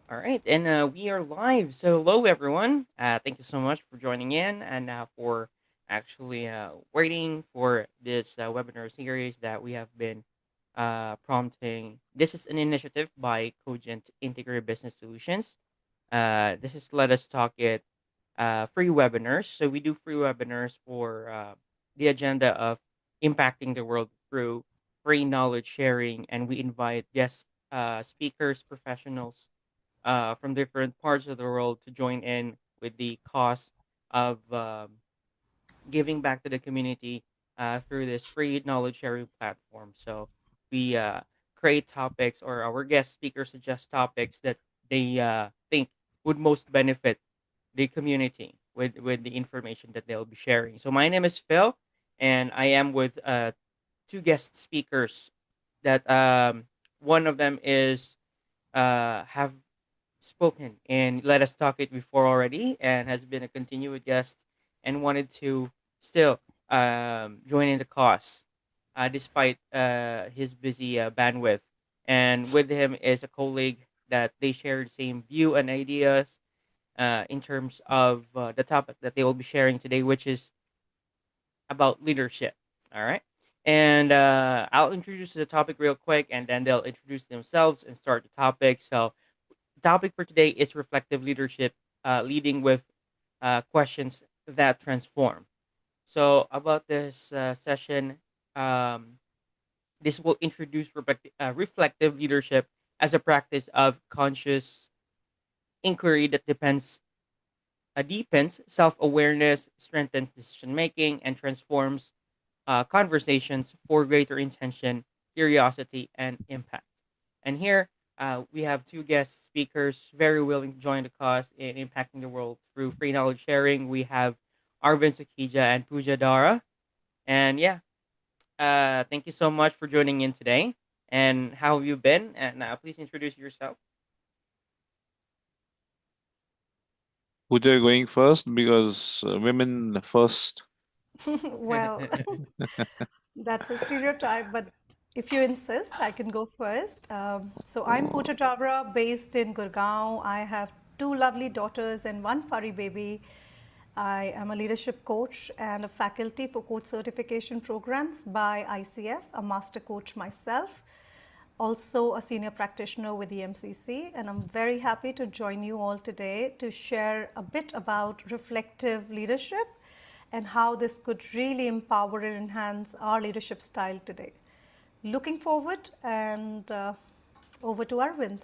All right, and we are live. So, hello everyone. Thank you so much for joining in and for actually waiting for this webinar series that we have been prompting. This is an initiative by Cogent Integrated Business Solutions. This is Let Us Talk It free webinars. So, we do free webinars for the agenda of impacting the world through free knowledge sharing, and we invite guest speakers, professionals from different parts of the world to join in with the cause of giving back to the community through this free knowledge sharing platform. So we create topics, or our guest speakers suggest topics that they think would most benefit the community with the information that they'll be sharing. So my name is Phil, and I am with two guest speakers. That one of them is have spoken and let us talk it before already and has been a continued guest and wanted to still join in the cause despite his busy bandwidth. And with him is a colleague that they share the same view and ideas in terms of the topic that they will be sharing today, which is about leadership. All right. And I'll introduce the topic real quick and then they'll introduce themselves and start the topic. So, topic for today is reflective leadership, leading with questions that transform. So, about this session, um, this will introduce reflective leadership as a practice of conscious inquiry that deepens self awareness, strengthens decision making, and transforms conversations for greater intention, curiosity, and impact. And here we have two guest speakers very willing to join the cause in impacting the world through free knowledge sharing. We have Arvind Sakija and Pooja Dara. And yeah, thank you so much for joining in today. And how have you been? And please introduce yourself. Pooja going first because women first. Well, that's a stereotype, but if you insist, I can go first. So I'm Pooja Chabra, based in Gurgaon. I have two lovely daughters and one furry baby. I am a leadership coach and a faculty for coach certification programs by ICF, a master coach myself, also a senior practitioner with the MCC, and I'm very happy to join you all today to share a bit about reflective leadership and how this could really empower and enhance our leadership style today. Looking forward, and over to Arvind.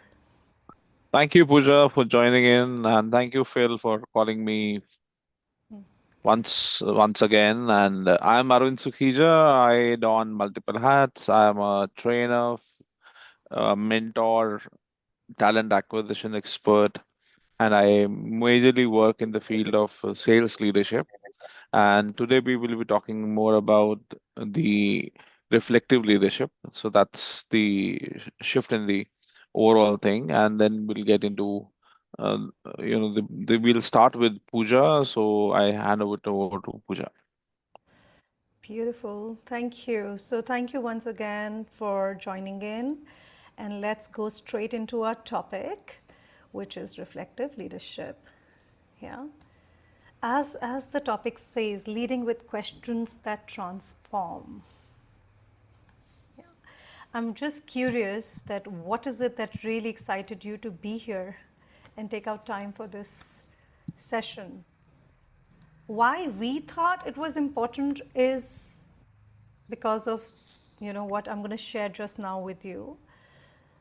Thank you, Pooja, for joining in, and thank you, Phil, for calling me once again. And I'm Arvind Sukhija. I don multiple hats. I'm a trainer, a mentor, talent acquisition expert, and I majorly work in the field of sales leadership. And today we will be talking more about the reflective leadership. So that's the shift in the overall thing, and then we'll get into we'll start with Pooja. So I hand over to Pooja. Beautiful. Thank you. So, thank you once again for joining in. And let's go straight into our topic, which is reflective leadership. Yeah. As the topic says, leading with questions that transform. Yeah. I'm just curious that what is it that really excited you to be here and take out time for this session? Why we thought it was important is because of what I'm going to share just now with you.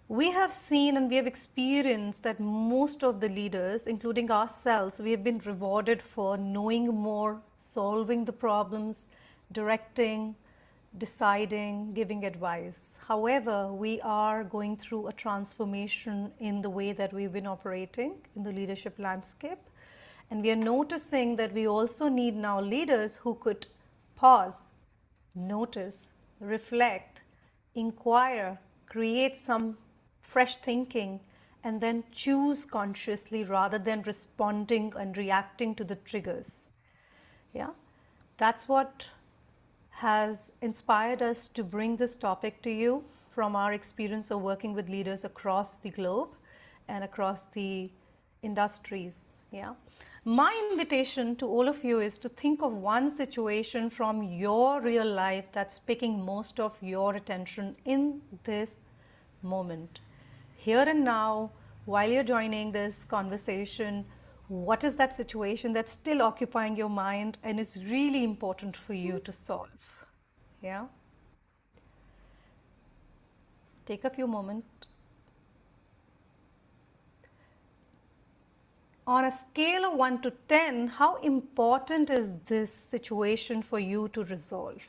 We have seen and we have experienced that most of the leaders, including ourselves, we have been rewarded for knowing more, solving the problems, directing, deciding, giving advice. However, we are going through a transformation in the way that we've been operating in the leadership landscape. And we are noticing that we also need now leaders who could pause, notice, reflect, inquire, create some fresh thinking, and then choose consciously rather than responding and reacting to the triggers. Yeah, that's what has inspired us to bring this topic to you from our experience of working with leaders across the globe and across the industries. Yeah. My invitation to all of you is to think of one situation from your real life that's picking most of your attention in this moment. Here and now, while you're joining this conversation, what is that situation that's still occupying your mind and is really important for you to solve? Yeah. Take a few moments. On a scale of 1 to 10, how important is this situation for you to resolve?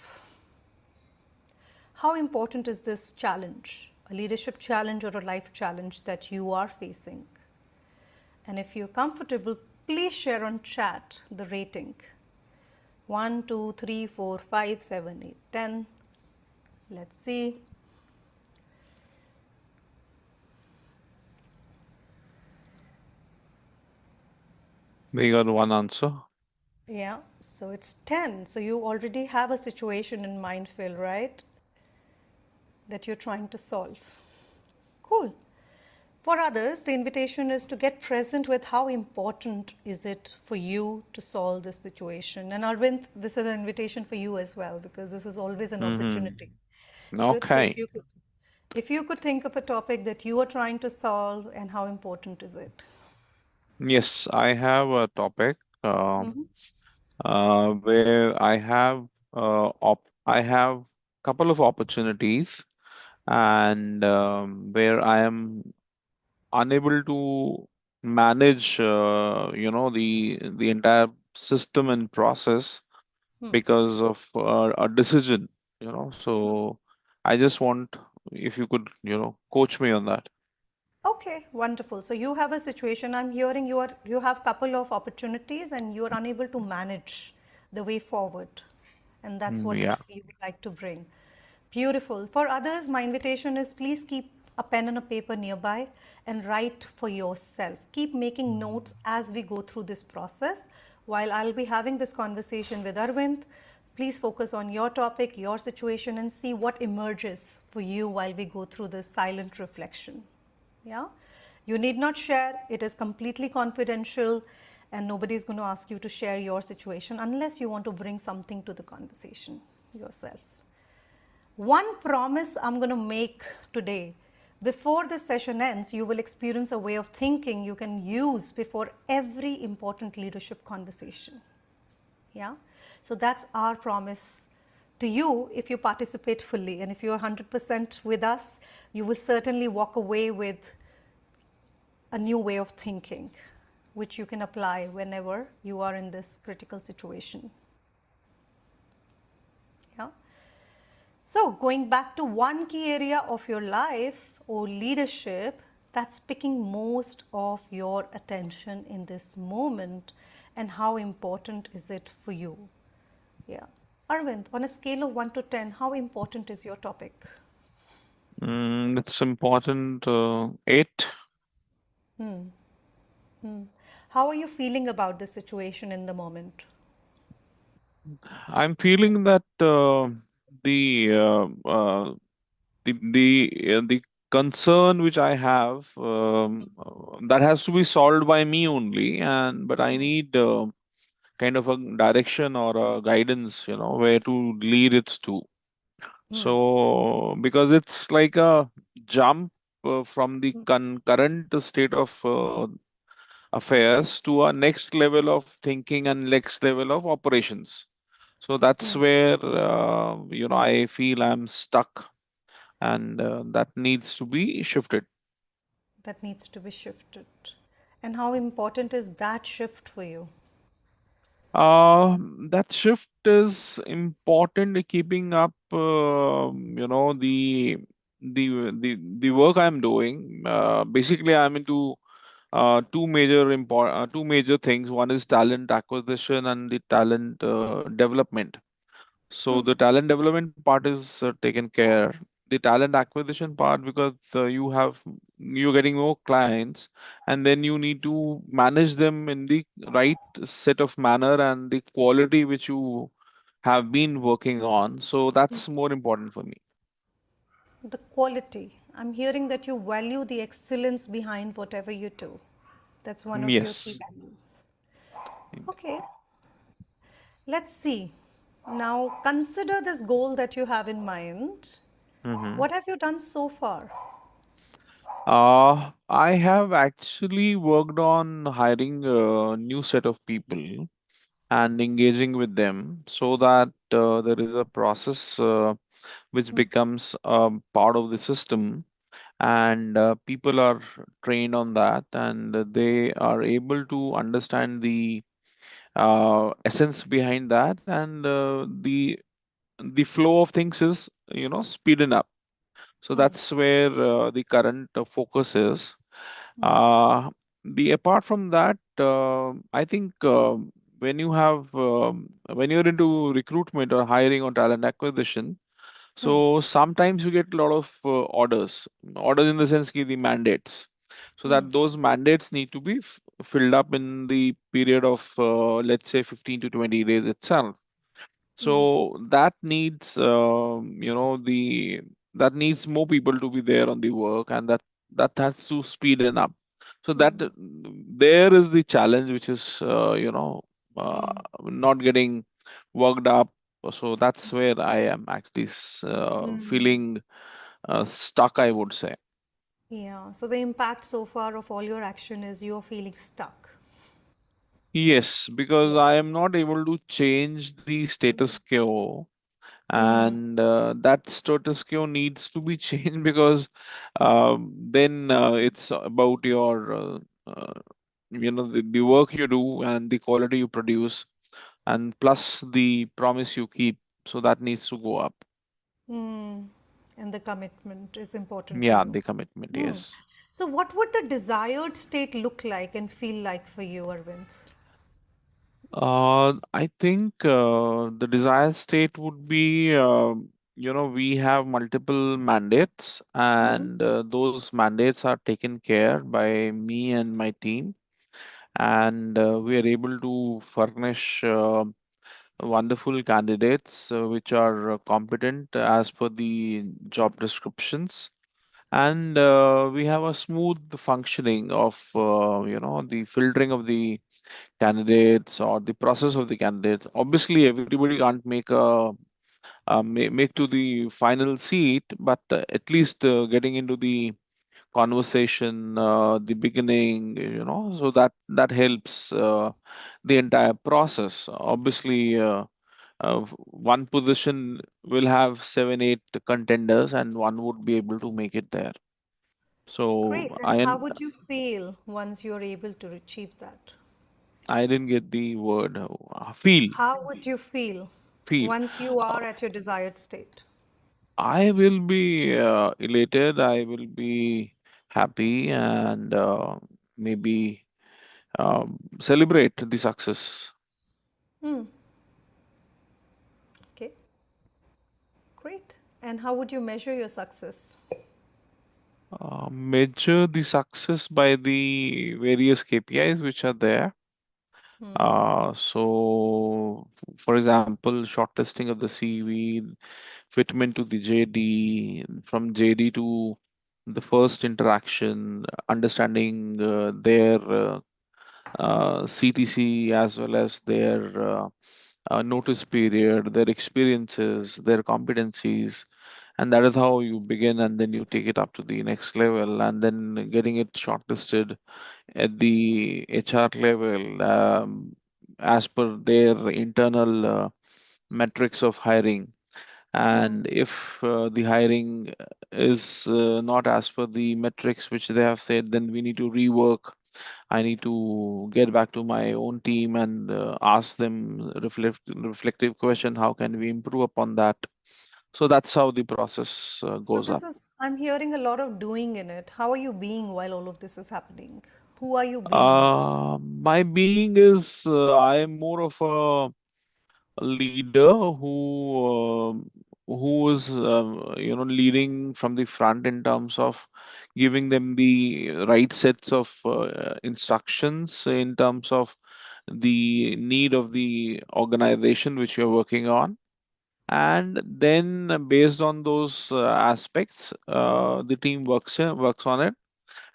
How important is this challenge, a leadership challenge or a life challenge that you are facing? And if you're comfortable, please share on chat the rating. 1, 2, 3, 4, 5, 7, 8, 10. Let's see. We got one answer. Yeah, so it's 10. So you already have a situation in mind, Phil, right? That you're trying to solve. Cool. For others, the invitation is to get present with how important is it for you to solve this situation. And Arvind, this is an invitation for you as well, because this is always an opportunity. Good. So Okay. if you could think of a topic that you are trying to solve and how important is it? Yes, I have a topic Mhm. where I have couple of opportunities, and where I am unable to manage the entire system and process Hmm. because of a decision. So I just want, if you could, coach me on that. Okay, wonderful. So you have a situation. I'm hearing you have couple of opportunities and you are unable to manage the way forward, and that's what Yeah. you would like to bring. Beautiful. For others, my invitation is please keep a pen and a paper nearby and write for yourself. Keep making notes as we go through this process. While I'll be having this conversation with Arvind, please focus on your topic, your situation, and see what emerges for you while we go through this silent reflection. Yeah, you need not share, it is completely confidential, and nobody is going to ask you to share your situation unless you want to bring something to the conversation yourself. One promise I'm going to make today: before this session ends, you will experience a way of thinking you can use before every important leadership conversation. Yeah, so that's our promise to you if you participate fully, and if you're 100% with us, you will certainly walk away with a new way of thinking, which you can apply whenever you are in this critical situation. Yeah. So going back to one key area of your life or leadership that's picking most of your attention in this moment, and how important is it for you? Yeah. Arvind, on a scale of 1 to 10, how important is your topic? It's important. 8. Hmm. Hmm. How are you feeling about this situation in the moment? I'm feeling that the the concern which I have, that has to be solved by me only, and but I need kind of a direction or a guidance, where to lead it to. Hmm. So because it's like a jump from the current state of affairs to a next level of thinking and next level of operations. So that's Hmm. where I feel I'm stuck, and that needs to be shifted. That needs to be shifted. And how important is that shift for you? Uh, that shift is important in keeping up, the work I'm doing. Basically, I'm into two major things. One is talent acquisition and the talent development. So the talent development part is taken care. The talent acquisition part, because you're getting more clients, and then you need to manage them in the right set of manner and the quality which you have been working on. So that's more important for me. The quality. I'm hearing that you value the excellence behind whatever you do. That's one of your key Yes. values. Okay, let's see. Now, consider this goal that you have in mind. Mm-hmm. What have you done so far? I have actually worked on hiring a new set of people and engaging with them so that there is a process which becomes part of the system, and people are trained on that, and they are able to understand the essence behind that, and the flow of things is speeding up. So that's where the current focus is. uh, the apart from that, I think when you have when you're into recruitment or hiring or talent acquisition, so sometimes you get a lot of orders in the sense ki the mandates. So that those mandates need to be filled up in the period of let's say 15 to 20 days itself. So that needs the that needs more people to be there on the work, and that has to speed it up. So that there is the challenge, which is not getting worked up. So that's where I am actually feeling stuck, I would say. Yeah, so the impact so far of all your action is you're feeling stuck. Yes, because Yeah. I am not able to change the status quo, and that status quo needs to be changed because then it's about your the work you do and the quality you produce, and plus the promise you keep, so that needs to go up. Hmm. And the commitment is important to Yeah, you. the commitment, Hmm. yes. So, what would the desired state look like and feel like for you, Arvind? I think the desired state would be, we have multiple mandates, and those mandates are taken care by me and my team, and we are able to furnish wonderful candidates which are competent as per the job descriptions, and we have a smooth functioning of the filtering of the candidates or the process of the candidates. Obviously, everybody can't make to the final seat, but at least getting into the conversation, the beginning, so that helps the entire process. Obviously, one position will have 7, 8 contenders, and one would be able to make it there. So Great. And how would you feel once you're able to achieve that? I didn't get the word. Feel, How would you feel feel. once you Uh, are at your desired state? I will be elated. I will be happy, and maybe celebrate the success. Okay, great. And how would you measure your success? Measure the success by the various KPIs which are there. For example, shortlisting of the CV, fitment to the JD, from JD to the first interaction, understanding their CTC as well as their notice period, their experiences, their competencies, and that is how you begin, and then you take it up to the next level, and then getting it shortlisted at the HR level as per their internal metrics of hiring. And if the hiring is not as per the metrics which they have said, then we need to rework. I need to get back to my own team and ask them reflective question. How can we improve upon that? So that's how the process So goes this up. is, I'm hearing a lot of doing in it. How are you being while all of this is happening? Who are you being? My being is I am more of a leader who is leading from the front in terms of giving them the right sets of instructions in terms of the need of the organization which you're working on, And then based on those aspects, the team works on it,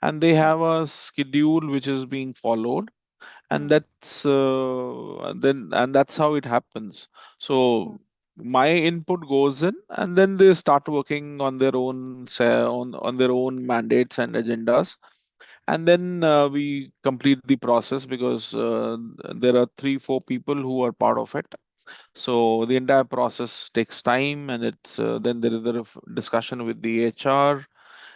and they have a schedule which is being followed, and that's how it happens. So my input goes in, and then they start working on their own on their own mandates and agendas, and then we complete the process, because there are 3 4 people who are part of it. So the entire process takes time, and it's then there is a discussion with the HR,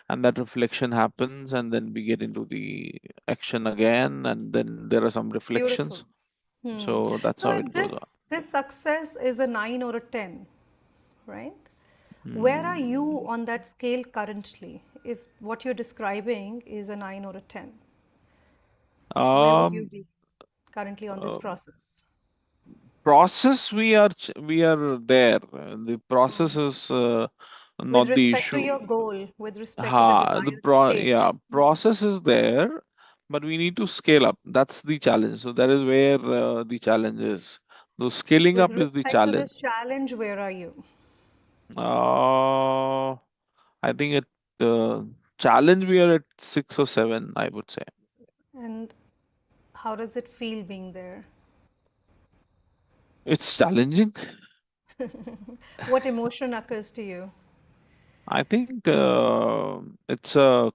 and that reflection happens, and then we get into the action again, and then there are some reflections. Beautiful. Hmm. So that's So how if it goes on. this success is a 9 or a 10, right? Where are you Hmm. on that scale currently? If what you're describing is a 9 or a 10, where would you Um, be currently on this uh, process? Process, we are there. The process is With not the respect to issue. your goal, with respect to the Ha, desired state. yeah, process is there, but we need to scale up. That's the challenge. So that is where the challenge is. So scaling With up is the respect to challenge. this challenge, where are you? Uh, I think it challenge we are at 6 or 7, I would say. And how does it feel being there? It's challenging. What emotion occurs to you? I think it's a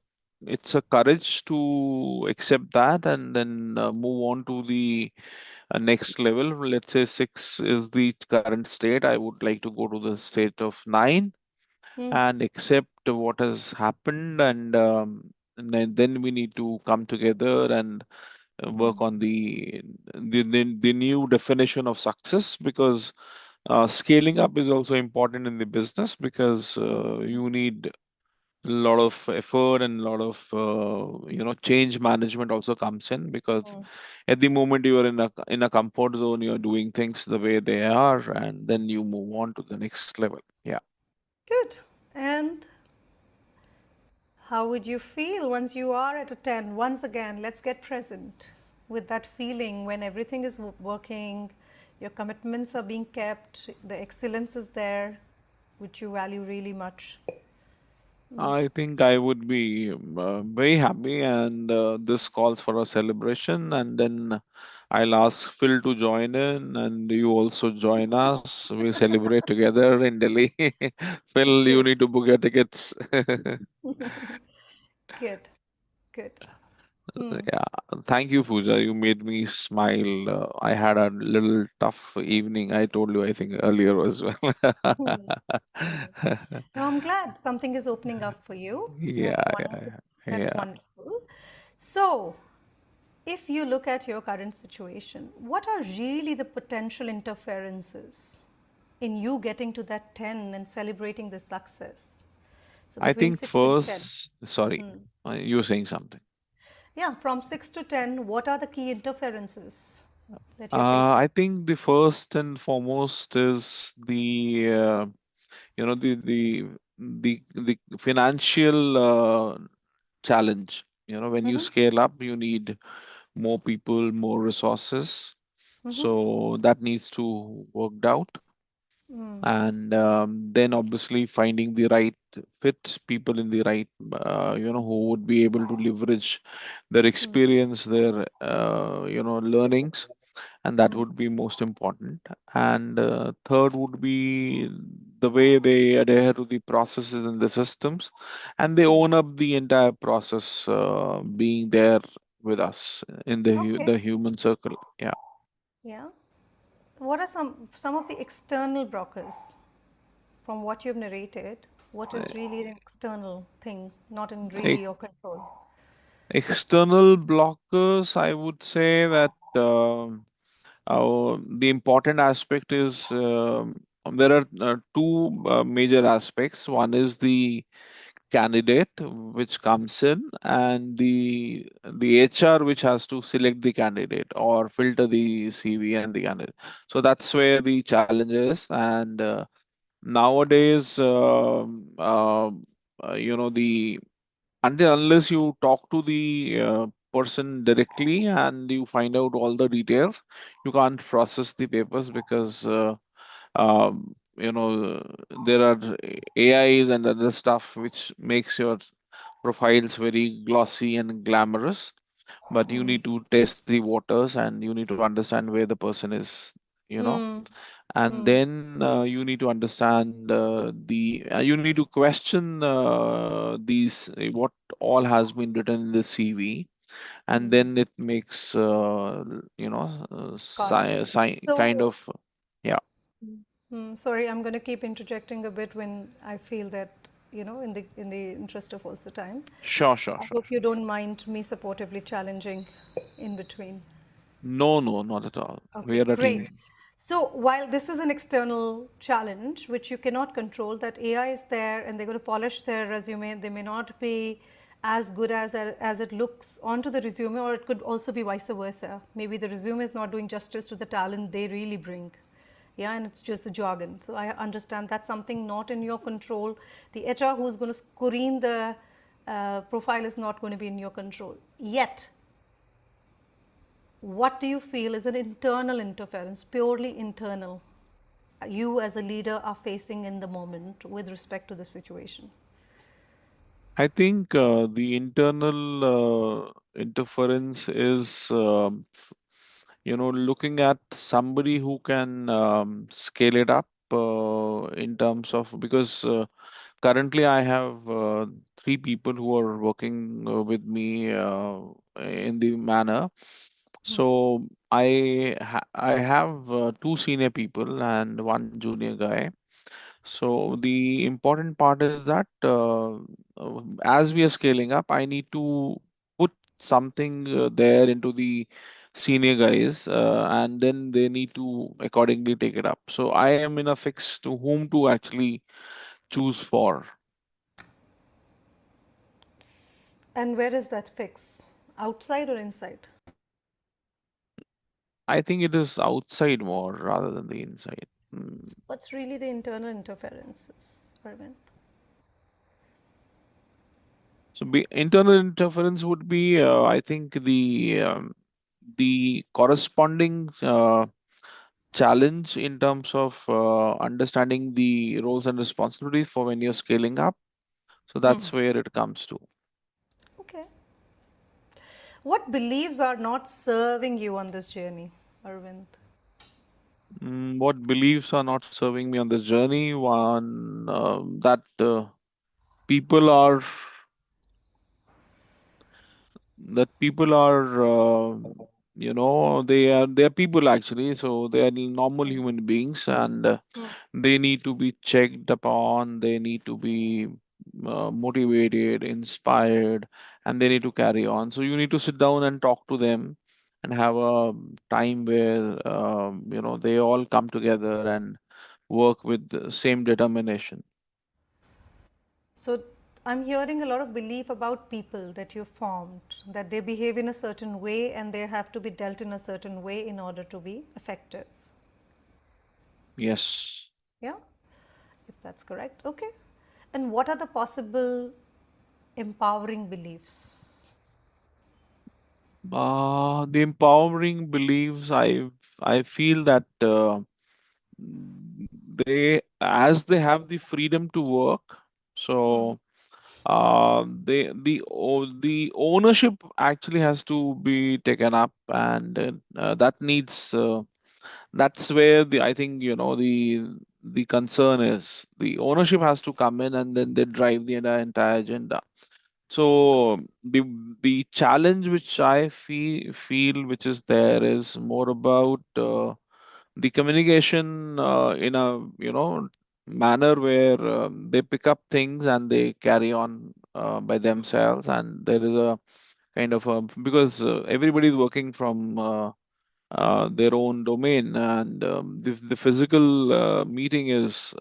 courage to accept that, and then move on to the next level. Let's say 6 is the current state. I would like to go to the state of 9 Hmm. and accept what has happened, and then we need to come together and work on the new definition of success, because scaling up is also important in the business, because you need a lot of effort, and a lot of change management also comes in, because at the moment you are in a comfort zone, you are doing things the way they are, and then you move on to the next level. Yeah. Good. And how would you feel once you are at a 10? Once again, let's get present with that feeling when everything is working, your commitments are being kept, the excellence is there, which you value really much. I think I would be very happy, and this calls for a celebration. And then I'll ask Phil to join in, and you also join us. We'll celebrate together in Delhi. Phil, you Good, need to book your tickets. good, good. Hmm. Yeah, thank you, Pooja. You made me smile. I had a little tough evening. I told you, I think, earlier as well. Hmm. Good. Now I'm glad something is opening up for you. Yeah, That's one. yeah, That's yeah. wonderful. So, if you look at your current situation, what are really the potential interferences in you getting to that 10 and celebrating the success? So, I between think 6 and 10. first, sorry, you were saying something. Yeah, from 6 to 10, what are the key interferences that you're facing? I think the first and foremost is the financial challenge. When you Mm-hmm. scale up, you need more people, more resources. Mm-hmm. So that needs to worked out, and then obviously finding the right fit people in the right who would be able to leverage their experience, their learnings, and that would be most important. And third would be the way they adhere to the processes and the systems, and they own up the entire process, being there with us in Okay. the human circle. Yeah. Yeah. What are some of the external blockers from what you've narrated? What is really an external thing, not in really E- your control? External blockers, I would say that the important aspect is, there are two major aspects. One is the candidate which comes in, and the HR which has to select the candidate or filter the CV and the candidate. So that's where the challenge is. And nowadays, the until unless you talk to the person directly and you find out all the details, you can't process the papers, because there are AIs and other stuff which makes your profiles very glossy and glamorous, but you need to test the waters and you need to understand where the person is, you know Hmm. and Hmm. then you need to understand you need to question these what all has been written in the CV, and Hmm. then it makes Got it. kind So, of yeah. sorry, I'm going to keep interjecting a bit when I feel that, in the interest of also time. Sure, sure, I sure, hope you sure. don't mind me supportively challenging in between. No, no, not at all. We Okay, are a great. team. So while this is an external challenge, which you cannot control, that AI is there and they're going to polish their resume, they may not be as good as it looks onto the resume, or it could also be vice versa. Maybe the resume is not doing justice to the talent they really bring. Yeah, and it's just the jargon. So I understand that's something not in your control. The HR who's going to screen the profile is not going to be in your control. Yet, what do you feel is an internal interference, purely internal, you as a leader are facing in the moment with respect to the situation? I think the internal interference is, looking at somebody who can scale it up in terms of, because currently I have three people who are working with me in the manner. So I have two senior people and one junior guy. So the important part is that as we are scaling up, I need to put something there into the senior guys, and then they need to accordingly take it up. So I am in a fix to whom to actually choose for. And where is that fix? Outside or inside? I think it is outside more rather than the inside. Mm. What's really the internal interferences, Arvind? So internal interference would be, I think, the corresponding challenge in terms of understanding the roles and responsibilities for when you're scaling up. So that's where it comes to. Okay. What beliefs are not serving you on this journey, Arvind? What beliefs are not serving me on this journey? One, that people are people are they are people actually, so they are normal human beings, and they need to be checked upon, they need to be motivated, inspired, and they need to carry on. So you need to sit down and talk to them and have a time where they all come together and work with the same determination. So I'm hearing a lot of belief about people that you formed, that they behave in a certain way and they have to be dealt in a certain way in order to be effective. Yes. Yeah, if that's correct. Okay. And what are the possible empowering beliefs? The empowering beliefs, I feel that they have the freedom to work. So the ownership actually has to be taken up, and that's where the I think the concern is the ownership has to come in, and then they drive the entire agenda. So the challenge which I feel which is there is more about the communication in a manner where they pick up things and they carry on by themselves, and there is a kind of a, because everybody is working from their own domain, and the physical meeting is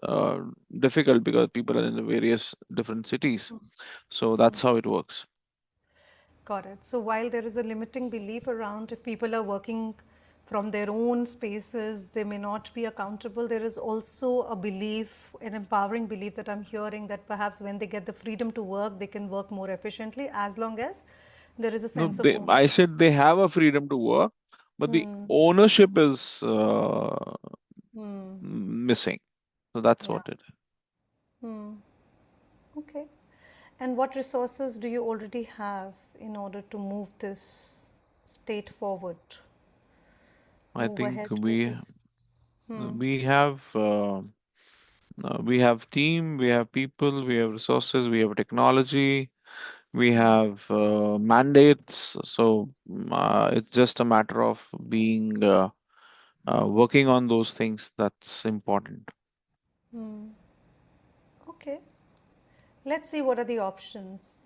difficult because people are in various different cities. So that's how it works. Got it. So while there is a limiting belief around if people are working from their own spaces, they may not be accountable. There is also a belief, an empowering belief that I'm hearing that perhaps when they get the freedom to work, they can work more efficiently as long as there is a No, sense of I ownership. said they have a freedom to work, but the Hmm. ownership is Hmm. missing. So that's Yeah. what it is. Hmm. Okay. And what resources do you already have in order to move this state forward, I move think ahead with this? Hmm. we have we have team, we have people, we have resources, we have technology, we have mandates. So it's just a matter of being working on those things that's important. Hmm. Okay. Let's see what are the options.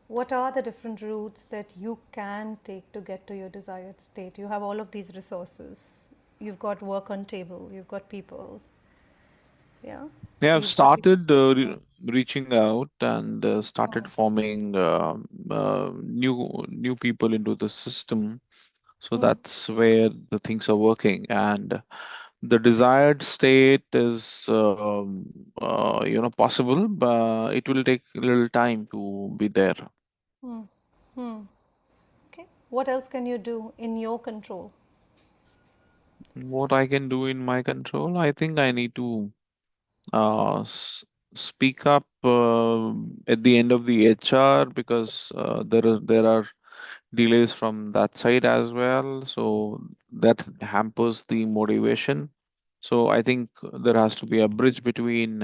What are the different routes that you can take to get to your desired state? You have all of these resources. You've got work on table, you've got people, yeah? They have You've got people. started reaching out and started forming new people into the system. So Hmm. that's where the things are working, and the desired state is possible, but it will take a little time to be there. Hmm. Hmm. Okay. What else can you do in your control? What I can do in my control, I think I need to speak up at the end of the HR, because there are delays from that side as well. So that hampers the motivation. So I think there has to be a bridge between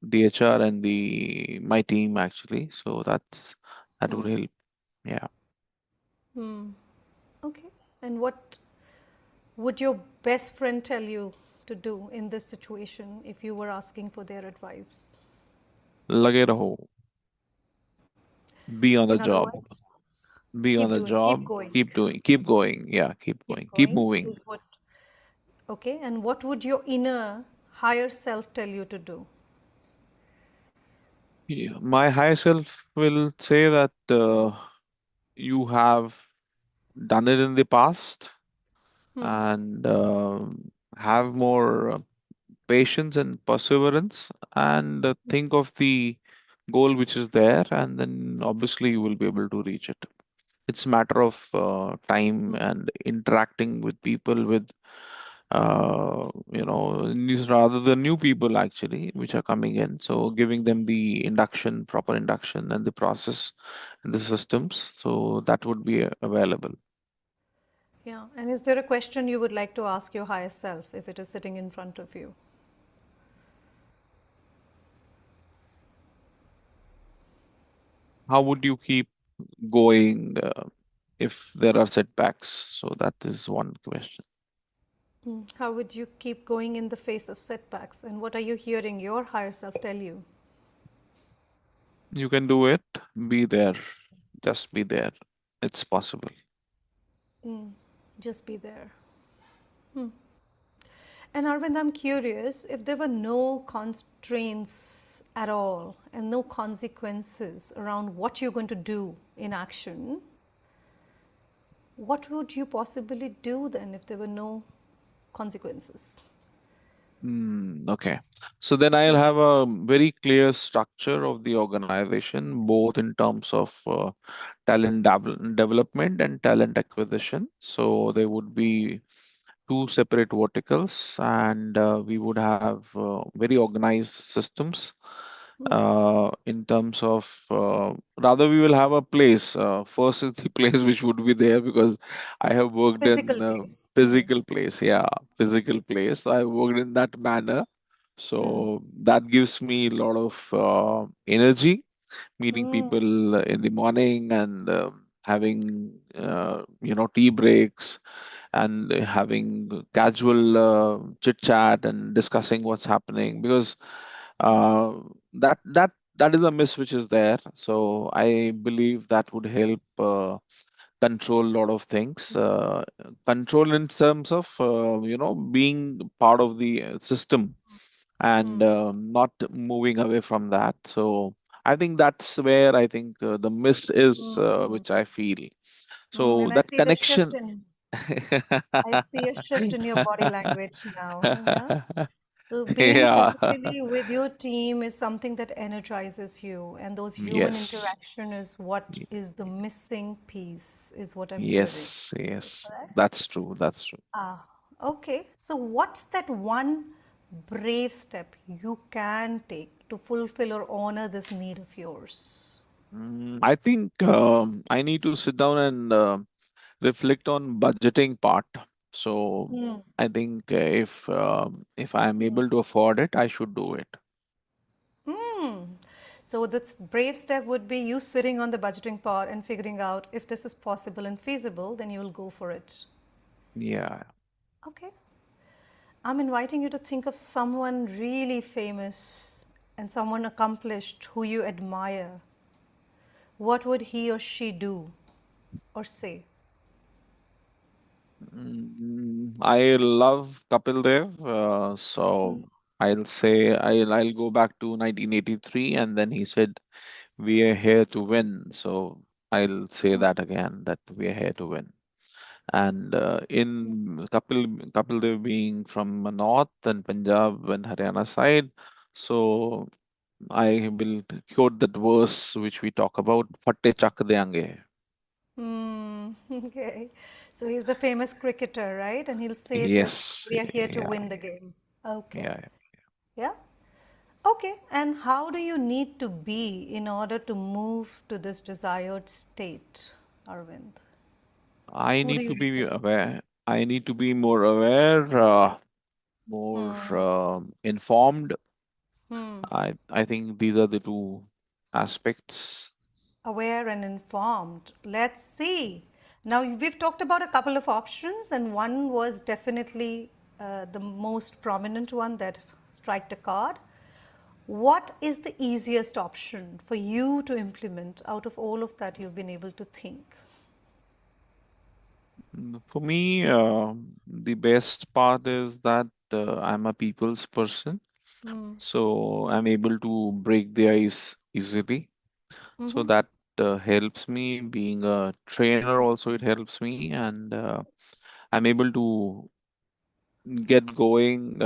the HR and the my team actually. So that would Hmm. help. Yeah. Hmm. Okay. And what would your best friend tell you to do in this situation if you were asking for their advice? Lage raho. Be on the In other job. words, Be on keep the doing, keep job. going, Keep doing. Keep going. Yeah. Keep keep going. Keep going moving. is what. Okay. And what would your inner higher self tell you to do? Yeah. My higher self will say that you have done it in the past, Hmm. and have more patience and perseverance, and think of the goal which is there, and then obviously you will be able to reach it. It's a matter of time and interacting with people, with rather the new people actually which are coming in, so giving them the induction, proper induction, and the process and the systems, so that would be available. Yeah. And is there a question you would like to ask your higher self if it is sitting in front of you? How would you keep going if there are setbacks? So that is one question. Hmm. How would you keep going in the face of setbacks? And what are you hearing your higher self tell you? You can do it. Be there. Just be there. It's possible. Hmm. Just be there. Hmm. And Arvind, I'm curious if there were no constraints at all and no consequences around what you're going to do in action, what would you possibly do then if there were no consequences? Okay. So then I'll have a very clear structure of the organization, both in terms of development and talent acquisition. So there would be two separate verticals, and we would have very organized systems in terms of rather we will have a place. First is the place which would be there, because I have A worked in physical place. physical place. Yeah, physical place. I worked in that manner, Hmm. so that gives me a lot of energy, meeting Hmm. people in the morning, and having tea breaks, and having casual chit chat and discussing what's happening, because uh, that is a miss which is there. So I believe that would help control a lot of things, control in terms of being part of the system, and Hmm. not moving away from that. So I think that's where I think the miss is, Hmm. which I feel. Hmm. So And I that see the shift connection. in, I see a shift in your body language now. Yeah. So being Yeah. physically with your team is something that energizes you, and those human Yes. interaction is what is the missing piece, is what I'm hearing. Yes. Yes. Correct? That's true. That's true. Ah, okay. So what's that one brave step you can take to fulfill or honor this need of yours? I think I need to sit down and reflect on budgeting part. So Hmm. I think if I am able to afford it, I should do it. Hmm. So this brave step would be you sitting on the budgeting part and figuring out if this is possible and feasible, then you will go for it. Yeah. Okay. I'm inviting you to think of someone really famous and someone accomplished who you admire. What would he or she do or say? I love Kapil Dev, so I'll go back to 1983, and then he said, "We are here to win." So I'll say that again, that we are here to win. And in Kapil Dev being from North and Punjab and Haryana side, so I will quote that verse which we talk about, "Fatte chak deange." Hmm. Okay. So he's the famous cricketer, right? And he'll say this, Yes, we are here to yeah, win the game. Okay. yeah. Yeah. Okay. And how do you need to be in order to move to this desired state, Arvind? I Who do need you to need to be be? aware. I need to be more aware, more Hmm. informed. Hmm. I think these are the two aspects. Aware and informed. Let's see. Now, we've talked about a couple of options, and one was definitely the most prominent one that strike a card. What is the easiest option for you to implement out of all of that you've been able to think? For me, the best part is that I'm a people's person, Hmm. so I'm able to break the ice easily. So Mm-hmm. that helps me. Being a trainer, also it helps me, and I'm able to get going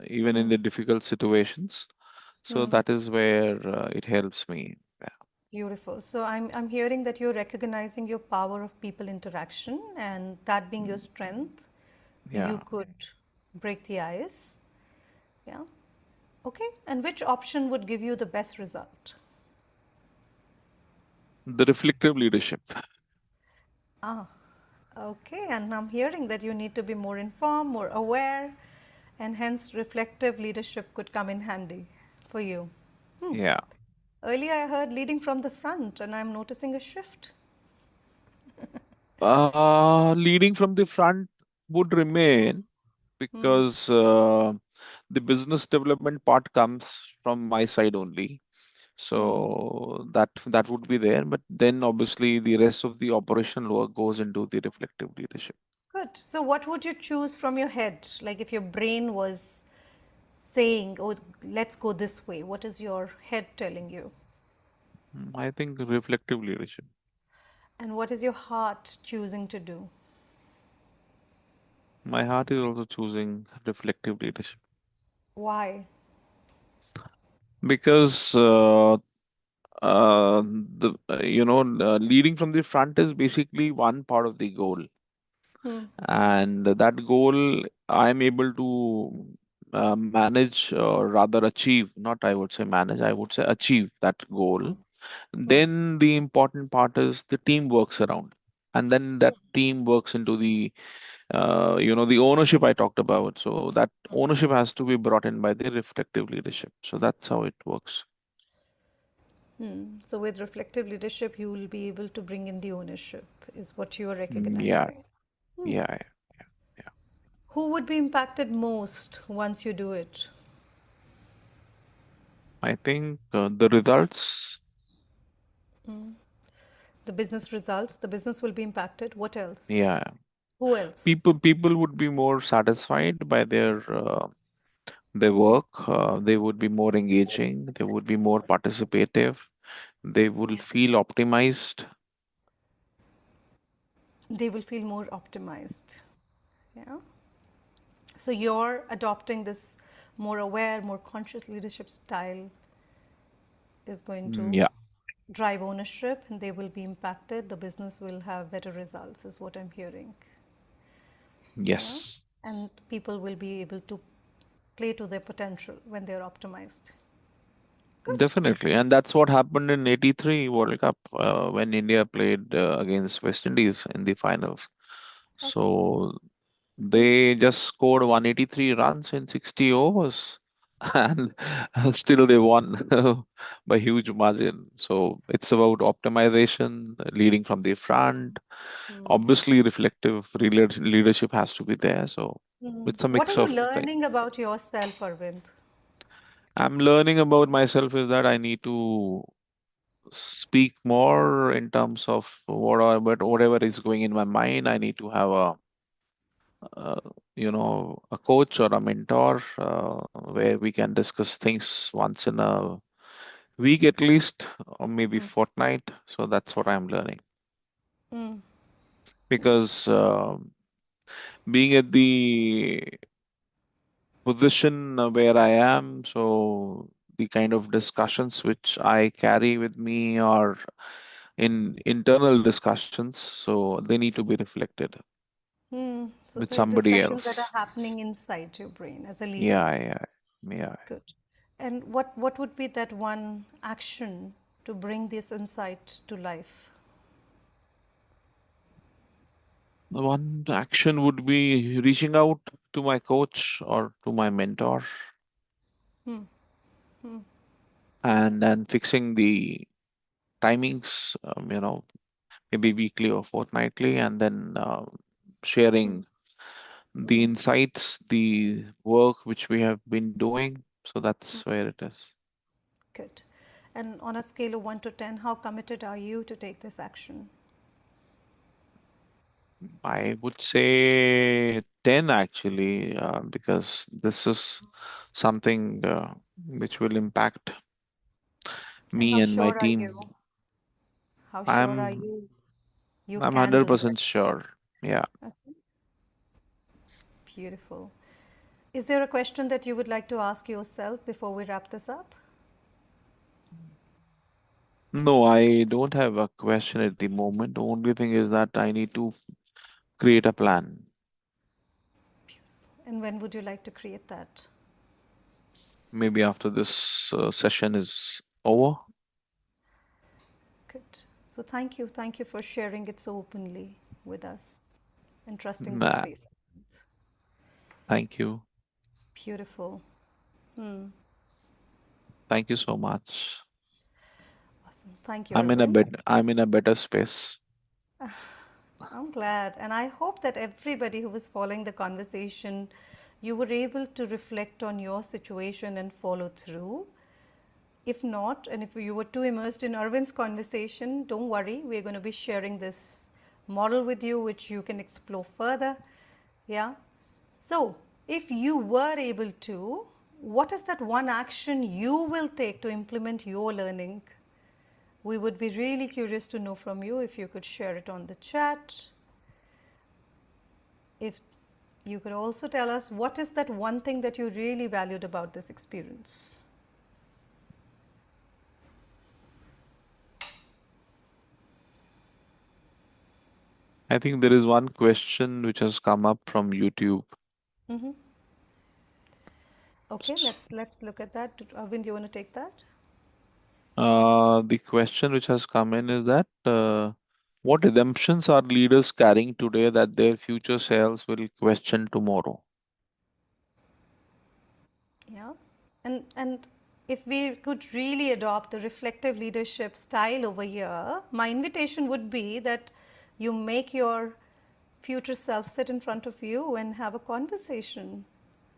even in Hmm. the difficult situations. So Hmm. that is where it helps me. Beautiful. So I'm hearing that you're recognizing your power of people interaction and that being your Mm, strength, you yeah, could break the ice. Yeah. Okay. And which option would give you the best result? the reflective leadership. Ah, okay. And I'm hearing that you need to be more informed, more aware, and hence reflective leadership could come in handy for you. Hmm. Yeah. Earlier I heard leading from the front, and I'm noticing a shift. Leading from the front would remain Hmm. because the business development part comes from my side only. Hmm. So that would be there. But then obviously the rest of the operational work goes into the reflective leadership. Good. So, what would you choose from your head? Like if your brain was saying, oh, let's go this way, what is your head telling you? I think reflective leadership. And what is your heart choosing to do? My heart is also choosing reflective leadership Why? because the leading from the front is basically one part of the goal, Hmm. and that goal I'm able to manage, or rather achieve, not I would say manage, I would say achieve that goal. Hmm. Then the important part is the team works around, and then that team works into the the ownership I talked about. So that ownership has to be brought in by the reflective leadership. So that's how it works. Hmm. So, with reflective leadership, you will be able to bring in the ownership, is what you are Yeah, recognizing. Hmm. yeah, yeah. Who would be impacted most once you do it? I think the results, The business results, the business will be impacted. What else? yeah, Who else? people would be more satisfied by their work. They would be more engaging. They would be more participative. They will feel optimized. They will feel more optimized. Yeah. So you're adopting this more aware, more conscious leadership style is going to Yeah. drive ownership and they will be impacted. The business will have better results, is what I'm hearing. Yeah. Yes. And people will be able to play to their potential when they're optimized. Good. Definitely, and that's what happened in '83 World Cup when India played against West Indies in the finals. Okay. So they just scored 183 runs in 60 overs, and still they won by huge margin. So it's about optimization, leading from the front. Hmm. Obviously, reflective leadership has to be there. So Hmm. it's a What are mix you of things. learning about yourself, Arvind? I'm learning about myself is that I need to speak more in terms of whatever is going in my mind. I need to have uh, a coach or a mentor where we can discuss things once in a week at least, or maybe Hmm. fortnight. So that's what I'm learning Hmm. because being at the position where I am, so the kind of discussions which I carry with me are in internal discussions, so they need to be reflected Hmm. So with there are somebody discussions that are else. happening inside your brain as a leader. Yeah, yeah, yeah. Good. And what would be that one action to bring this insight to life? The one action would be reaching out to my coach or to my mentor Hmm. Hmm. and fixing the timings, maybe weekly or fortnightly, and then Hmm. sharing the insights, the work which we have been doing. So that's where it is. Good. And on a scale of 1 to 10, how committed are you to take this action? I would say 10 actually, because this is something which will impact And me how and my sure are team. you? How sure are I'm you you I'm can do 100% this? sure. Yeah. Okay. Beautiful. Is there a question that you would like to ask yourself before we wrap this up? No, I don't have a question at the moment. The only thing is that I need to create a plan. And when would you like to create that? Maybe after this session is over. Good. So thank you. Thank you for sharing it so openly with us and trusting the Nah, space. thank you. Beautiful. Hmm. Thank you so much. Awesome. Thank you, Arvind. I'm in a better space. I'm glad. And I hope that everybody who was following the conversation, you were able to reflect on your situation and follow through. If not, and if you were too immersed in Arvind's conversation, don't worry. We're going to be sharing this model with you, which you can explore further. Yeah. So, if you were able to, what is that one action you will take to implement your learning? We would be really curious to know from you if you could share it on the chat. If you could also tell us what is that one thing that you really valued about this experience? I think there is one question which has come up from YouTube. Mm-hmm. Okay, let's look at that. Arvind, do you want to take that? The question which has come in is that what assumptions are leaders carrying today that their future selves will question tomorrow? Yeah. And if we could really adopt the reflective leadership style over here, my invitation would be that you make your future self sit in front of you and have a conversation,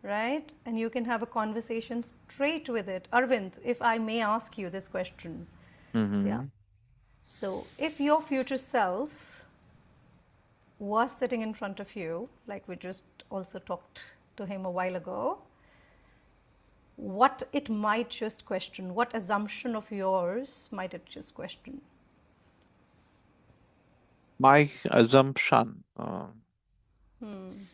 right? And you can have a conversation straight with it. Arvind, if I may ask you this question. Yeah. Mm-hmm. So, if your future self was sitting in front of you, like we just also talked to him a while ago, what it might just question, what assumption of yours might it just question? My assumption. Hmm.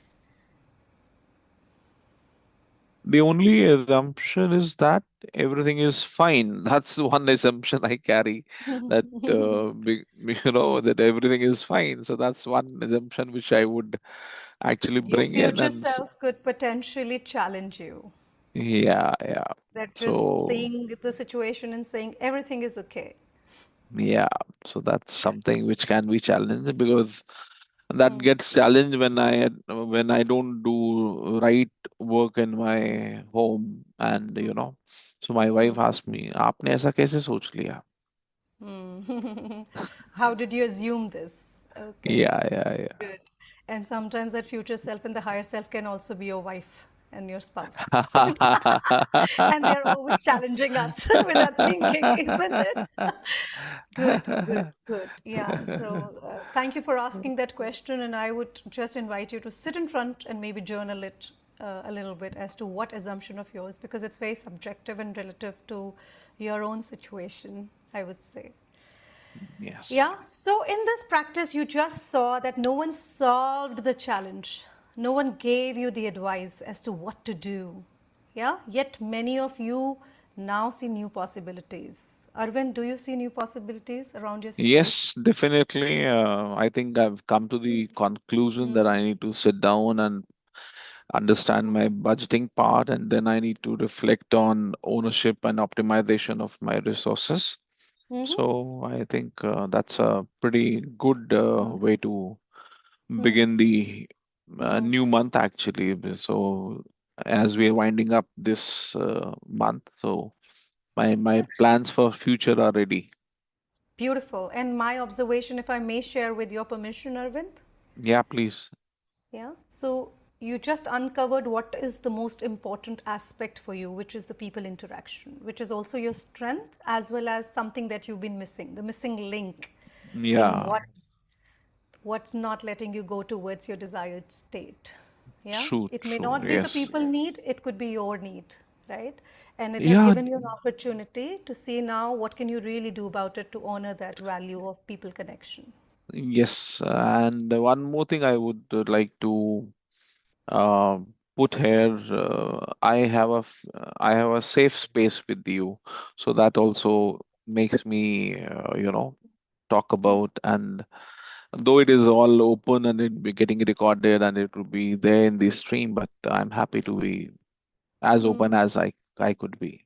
The only assumption is that everything is fine. That's the one assumption I carry, that that everything is fine. So that's one assumption which I would actually Your bring in future and self could potentially challenge you. Yeah. That just So seeing the situation and saying everything is okay. yeah, so that's something which can be challenged, because that Hmm. gets challenged when I don't do right work in my home, and so my wife asked me, आपने ऐसा कैसे सोच लिया? Hmm. How did you assume this? Okay, Yeah. good. And sometimes that future self and the higher self can also be your wife and your spouse. And they're always challenging us with our thinking, isn't it? Good, good, good. Yeah. So thank you for asking that question. And I would just invite you to sit in front and maybe journal it a little bit as to what assumption of yours, because it's very subjective and relative to your own situation, I would say. Yes. Yeah. So in this practice, you just saw that no one solved the challenge. No one gave you the advice as to what to do. Yeah. Yet many of you now see new possibilities. Arvind, do you see new possibilities around your situation? Yes, definitely. I think I've come to the conclusion that I need to sit down and understand my budgeting part, and then I need to reflect on ownership and optimization of my resources. Mm-hmm. So I think that's a pretty good way to Hmm. begin the Hmm. new month, actually. So as we are winding up this month, so my Good. plans for future are ready. Beautiful. And my observation, if I may share with your permission, Arvind. Yeah, please. Yeah. So you just uncovered what is the most important aspect for you, which is the people interaction, which is also your strength as well as something that you've been missing, the missing link in Yeah, what's not letting you go towards your desired state. Yeah. true, It may true. not be the Yes. people need, it could be your need, right? And it has Yeah, given you an opportunity to see now what can you really do about it to honor that value of people connection. yes. And one more thing I would like to put here, I have a safe space with you, so that also makes me talk about. And though it is all open and it be getting recorded and it will be there in the stream, but I'm happy to be as open Mm. as I could be.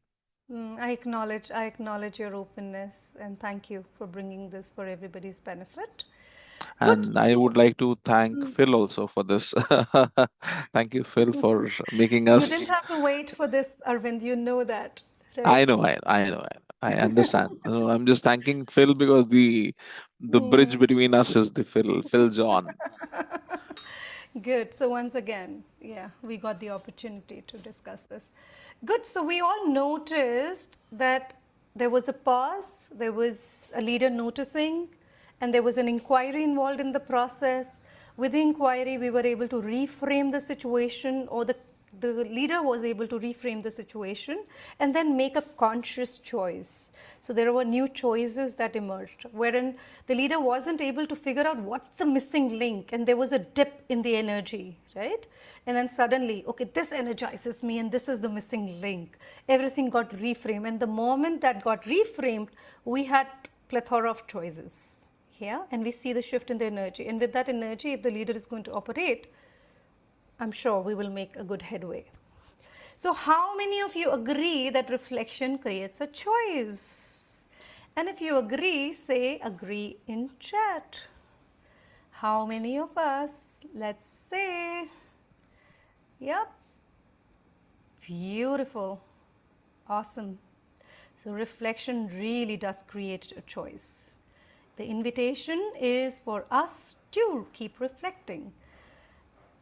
I acknowledge your openness and thank you for bringing this for everybody's benefit. Good. And I would So like to thank Phil also for this. Thank you, Phil, for making you didn't us. have to wait for this, Arvind. You know that, I right? know, I understand. I'm just thanking Phil because the bridge between us is the Phil John. Good. So once again, yeah, we got the opportunity to discuss this. Good. So we all noticed that there was a pause, there was a leader noticing, and there was an inquiry involved in the process. With the inquiry, we were able to reframe the situation, or the leader was able to reframe the situation and then make a conscious choice. So there were new choices that emerged, wherein the leader wasn't able to figure out what's the missing link, and there was a dip in the energy, right? And then suddenly, okay, this energizes me, and this is the missing link. Everything got reframed, and the moment that got reframed, we had plethora of choices. Yeah, and we see the shift in the energy, and with that energy, if the leader is going to operate, I'm sure we will make a good headway. So, how many of you agree that reflection creates a choice? And if you agree, say agree in chat. How many of us? Let's say. Yep. Beautiful. Awesome. So, reflection really does create a choice. The invitation is for us to keep reflecting.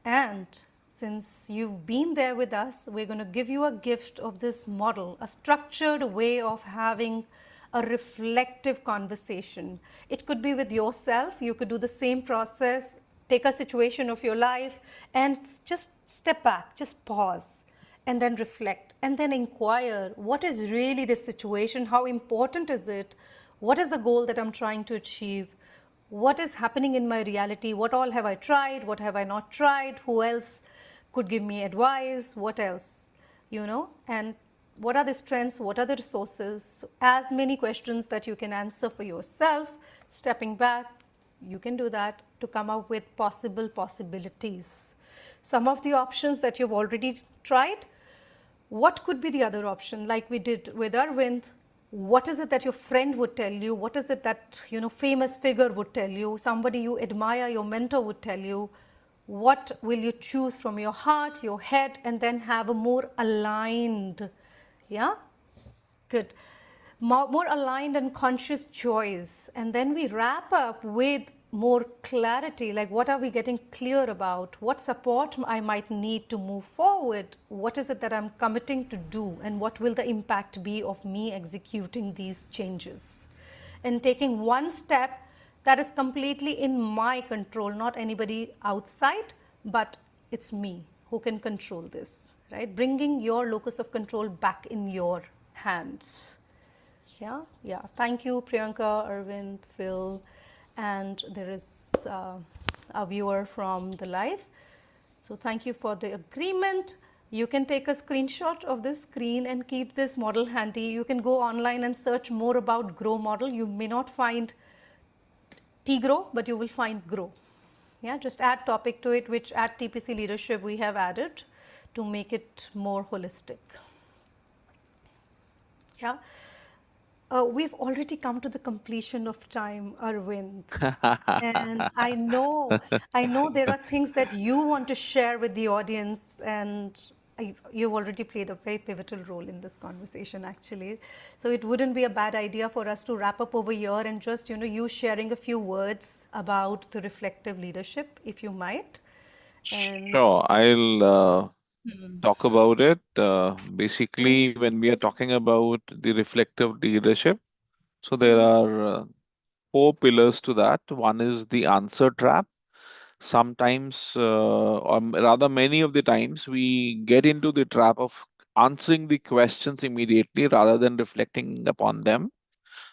And since you've been there with us, we're going to give you a gift of this model, a structured way of having a reflective conversation. It could be with yourself. You could do the same process, take a situation of your life and just step back, just pause, and then reflect, and then inquire what is really the situation, how important is it, what is the goal that I'm trying to achieve, what is happening in my reality, what all have I tried, what have I not tried, who else could give me advice, what else, and what are the strengths, what are the resources. So as many questions that you can answer for yourself, stepping back, you can do that to come up with possibilities. Some of the options that you've already tried, What could be the other option? Like we did with Arvind, what is it that your friend would tell you? What is it that, famous figure would tell you? Somebody you admire, your mentor would tell you. What will you choose from your heart, your head, and then have a more aligned, yeah, good, more aligned and conscious choice. And then we wrap up with more clarity, like what are we getting clear about, what support I might need to move forward, what is it that I'm committing to do, and what will the impact be of me executing these changes and taking one step that is completely in my control, not anybody outside, but it's me who can control this, right? Bringing your locus of control back in your hands. Yeah, yeah. Thank you, Priyanka, Arvind, Phil, and there is a viewer from the live. So thank you for the agreement. You can take a screenshot of this screen and keep this model handy. You can go online and search more about Grow model. You may not find T-Grow, but you will find Grow. Yeah, just add topic to it, which at TPC Leadership we have added to make it more holistic. Yeah. We've already come to the completion of time, Arvind. And I know there are things that you want to share with the audience, and you've already played a very pivotal role in this conversation, actually. So it wouldn't be a bad idea for us to wrap up over here and just, you sharing a few words about the reflective leadership, if you might. And Sure, I'll talk about it. Basically, when we are talking about the reflective leadership, so there are four pillars to that. One is the answer trap. Sometimes, or rather, many of the times, we get into the trap of answering the questions immediately rather than reflecting upon them.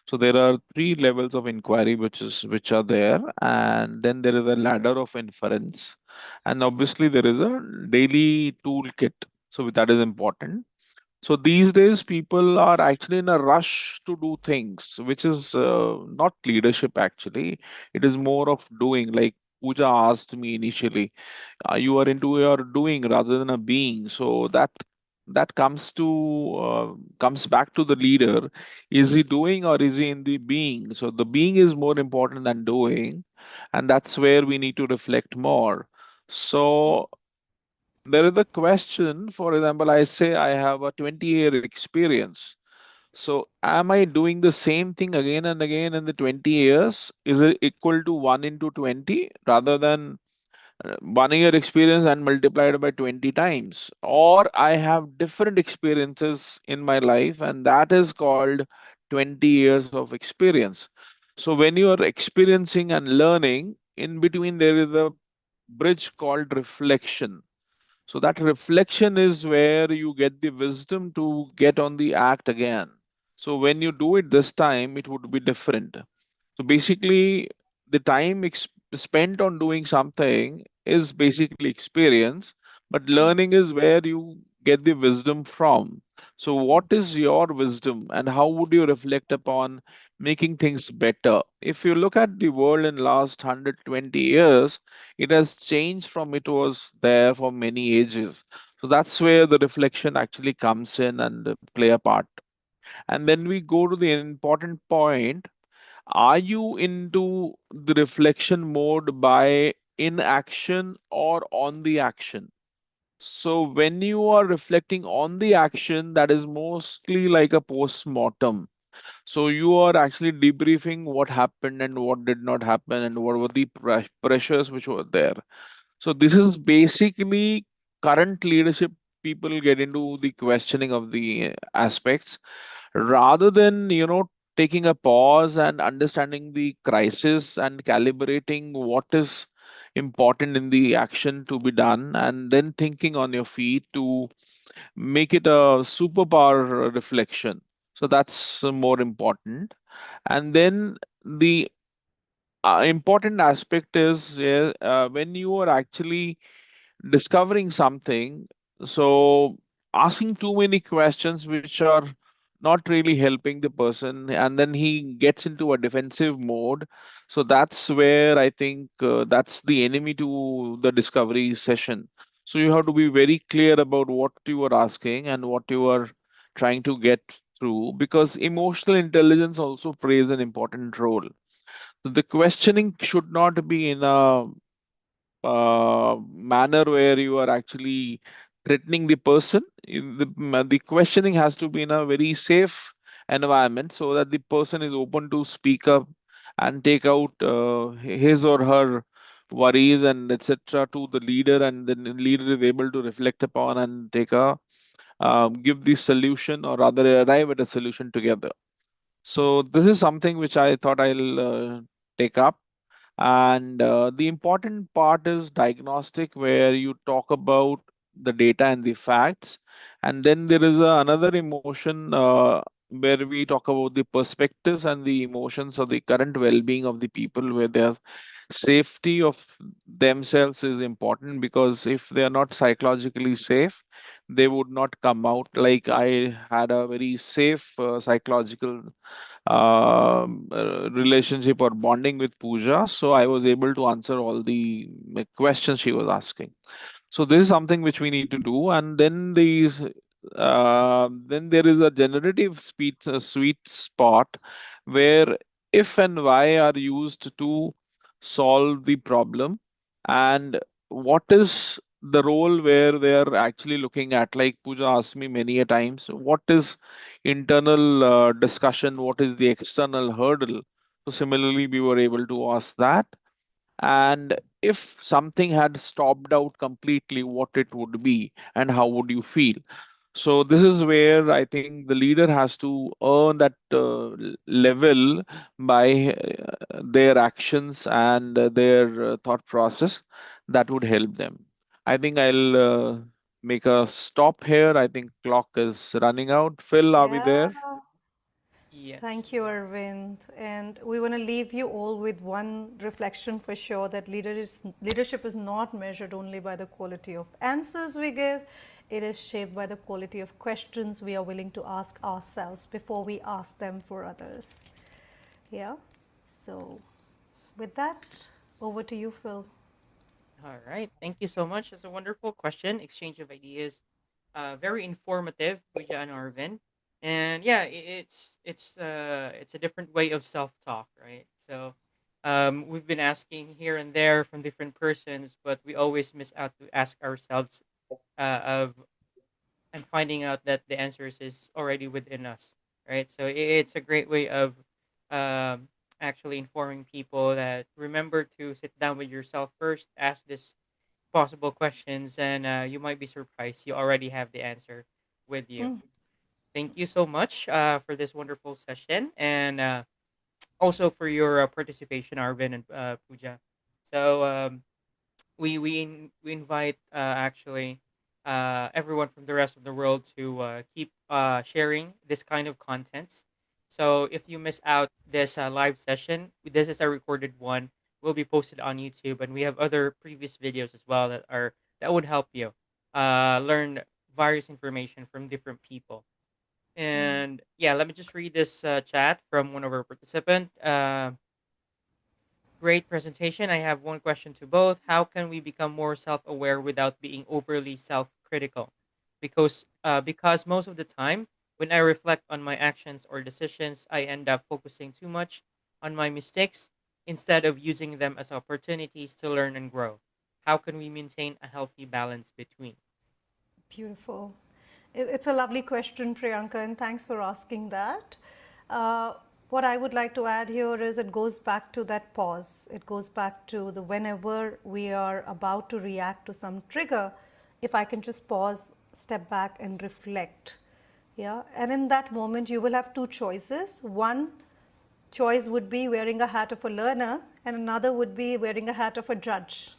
So there are three levels of inquiry which are there, and then there is a ladder of inference, and obviously there is a daily toolkit. So that is important. So these days, people are actually in a rush to do things, which is not leadership actually. It is more of doing, like Pooja asked me initially. You are into your doing rather than a being. So that comes back to the leader. Is he doing or is he in the being? So the being is more important than doing, and that's where we need to reflect more. So there is a question, for example, I say I have a 20-year experience. So am I doing the same thing again and again in the 20 years? Is it equal to 1 into 20 rather than 1 year experience and multiplied by 20 times? Or I have different experiences in my life, and that is called 20 years of experience. So when you are experiencing and learning, in between there is a bridge called reflection. So that reflection is where you get the wisdom to get on the act again. So when you do it this time, it would be different. So basically, the time spent on doing something is basically experience, but learning is where you get the wisdom from. So, what is your wisdom, and how would you reflect upon making things better? If you look at the world in last 120 years, it has changed from it was there for many ages. So that's where the reflection actually comes in and play a part. And then we go to the important point, are you into the reflection mode by inaction or on the action? So when you are reflecting on the action, that is mostly like a post-mortem. So you are actually debriefing what happened and what did not happen and what were the pressures which were there. So this is basically current leadership. People get into the questioning of the aspects rather than taking a pause and understanding the crisis and calibrating what is important in the action to be done, and then thinking on your feet to make it a superpower reflection. So that's more important. And then the important aspect is, when you are actually discovering something, so asking too many questions which are not really helping the person, and then he gets into a defensive mode. So that's where I think that's the enemy to the discovery session. So you have to be very clear about what you are asking and what you are trying to get through, because emotional intelligence also plays an important role. So the questioning should not be in a manner where you are actually threatening the person. The questioning has to be in a very safe environment so that the person is open to speak up and take out his or her worries and etc. to the leader, and then the leader is able to reflect upon and take a give the solution, or rather arrive at a solution together. So this is something which I thought I'll take up. And the important part is diagnostic, where you talk about the data and the facts. And then there is another emotion where we talk about the perspectives and the emotions of the current well being of the people, where their safety of themselves is important, because if they are not psychologically safe, they would not come out. Like, I had a very safe psychological relationship or bonding with Pooja. So I was able to answer all the questions she was asking. So this is something which we need to do. And then there is a generative speech, sweet spot, where if and why are used to solve the problem, and what is the role where they are actually looking at. Like Pooja asked me many a times, what is internal discussion, what is the external hurdle? So similarly, we were able to ask that. And if something had stopped out completely, what it would be and how would you feel? So this is where I think the leader has to earn that level by their actions and their thought process that would help them. I think I'll make a stop here. I think clock is running out. Phil, are we Yeah. there? Yes, Thank you, yes. Arvind. And we want to leave you all with one reflection for sure, that leadership is not measured only by the quality of answers we give. It is shaped by the quality of questions we are willing to ask ourselves before we ask them for others. Yeah. So, with that, over to you, Phil. All right. Thank you so much. That's a wonderful question. Exchange of ideas. Very informative, Pooja and Arvin. And yeah, it's a different way of self talk, right? So we've been asking here and there from different persons, but we always miss out to ask ourselves of and finding out that the answers is already within us, right? So it's a great way of um, actually informing people that remember to sit down with yourself first, ask this possible questions, and you might be surprised you already have the answer with you. Thank you so much for this wonderful session, and also for your participation, Arvin and Pooja. So we invite actually everyone from the rest of the world to keep sharing this kind of contents. So if you miss out this live session, this is a recorded one. Will be posted on YouTube, and we have other previous videos as well that would help you learn various information from different people. And yeah, let me just read this chat from one of our participants. Great presentation. I have one question to both. How can we become more self-aware without being overly self-critical? Because most of the time, when I reflect on my actions or decisions, I end up focusing too much on my mistakes instead of using them as opportunities to learn and grow. How can we maintain a healthy balance between? Beautiful. It's a lovely question, Priyanka, and thanks for asking that. Uh, what I would like to add here is it goes back to that pause. It goes back to the whenever we are about to react to some trigger, if I can just pause, step back, and reflect. Yeah, and in that moment, you will have two choices. One choice would be wearing a hat of a learner, and another would be wearing a hat of a judge.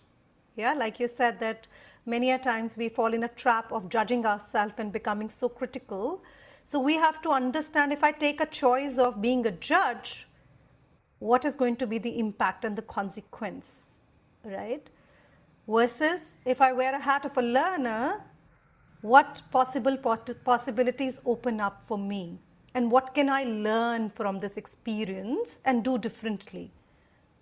Yeah, like you said, that many a times we fall in a trap of judging ourselves and becoming so critical. So we have to understand, if I take a choice of being a judge, what is going to be the impact and the consequence, right? Versus if I wear a hat of a learner, what possibilities open up for me, and what can I learn from this experience and do differently?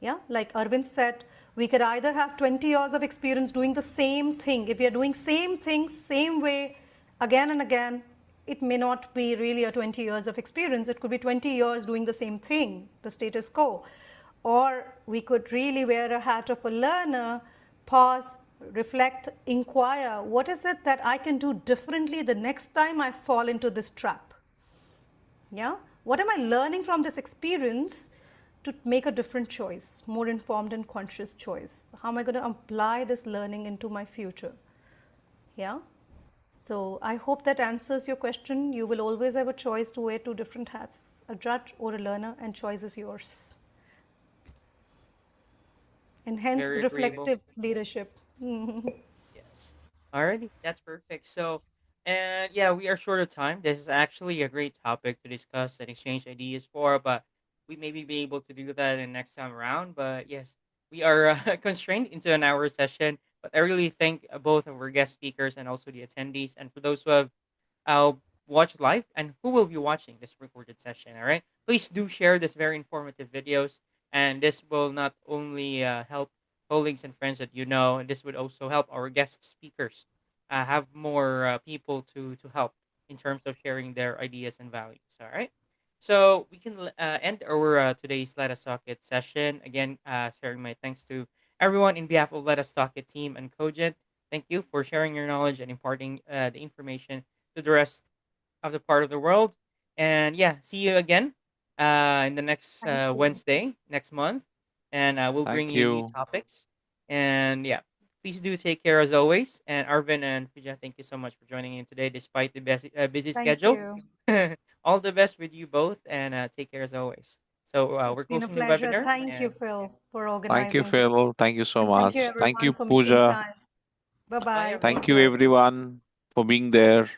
Yeah, like Arvind said, we could either have 20 years of experience doing the same thing. If we are doing same things, same way, again and again, it may not be really a 20 years of experience. It could be 20 years doing the same thing, the status quo. Or we could really wear a hat of a learner, pause, reflect, inquire, what is it that I can do differently the next time I fall into this trap? Yeah, what am I learning from this experience to make a different choice, more informed and conscious choice? How am I going to apply this learning into my future? Yeah, so I hope that answers your question. You will always have a choice to wear two different hats, a judge or a learner, and choice is yours. And hence Very the agreeable. reflective leadership. Yes. Alrighty, that's perfect. So, and yeah, we are short of time. This is actually a great topic to discuss and exchange ideas for, but we maybe be able to do that in next time around. But yes, we are constrained into an hour session. But I really thank both of our guest speakers and also the attendees. And for those who have watch live and who will be watching this recorded session. All right. Please do share this very informative videos. And this will not only help colleagues and friends that you know, and this would also help our guest speakers have more people to help in terms of sharing their ideas and values. All right. So we can end our today's Let Us Talk It session. Again, sharing my thanks to everyone in behalf of Let Us Talk It team and Cogent. Thank you for sharing your knowledge and imparting the information to the rest of the part of the world. And yeah, see you again in the next Thank you. Wednesday next month. And we'll bring Thank you new you. topics. And yeah, please do take care as always. And Arvin and Puja, thank you so much for joining in today despite the busy Thank schedule. you. All the best with you both and take care as always. So It's we're been a closing the pleasure. webinar. Thank you, And Phil, for Thank you, organizing this. Phil. Thank you so And thank you, much. Thank everyone, you, for making Pooja. time. Bye bye, bye. Thank Take you, everyone. care. everyone, for being there.